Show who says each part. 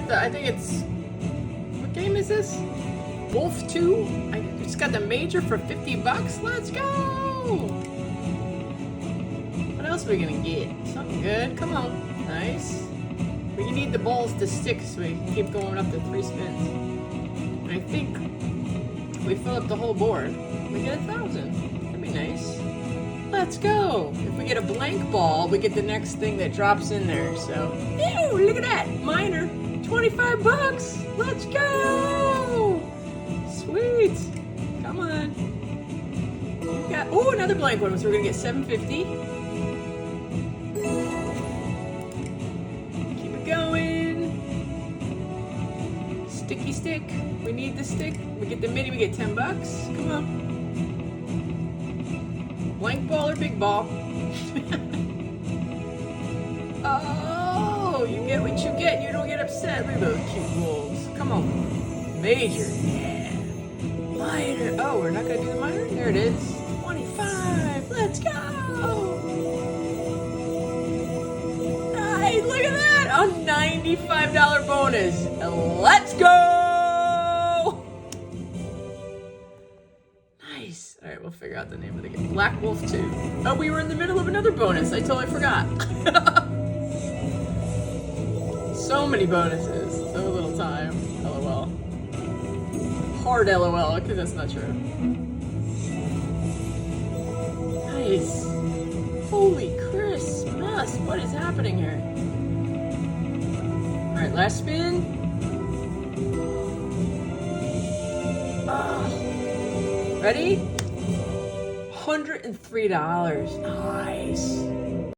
Speaker 1: the, I think it's, what game is this? Wolf 2? I just got the major for 50 bucks. Let's go! What else are we gonna get? Something good? Come on. Nice. We need the balls to stick so we can keep going up to 3 spins. And I think if we fill up the whole board, we get 1,000. That'd be nice. Let's go! If we get a blank ball, we get the next thing that drops in there. So, ew, look at that! Minor, 25 bucks! Let's go! Sweet! Come on. We got, oh, another blank one, so we're gonna get 750. Keep it going. Sticky stick. We need the stick. We get the mini, we get 10 bucks. Come on. Blank ball or big ball? Oh, you get what you get. You don't get upset. Look at those cute wolves. Come on. Major. Yeah. Minor. Oh, we're not going to do the minor? There it is. 25. Let's go. Nice. Look at that. A $95 bonus. Let's go. All right, we'll figure out the name of the game. Black Wolf 2. Oh, we were in the middle of another bonus. I totally forgot. So many bonuses. So little time. LOL. Hard LOL, because that's not true. Nice. Holy Christmas. What is happening here? All right, last spin. Ready? $103. Nice.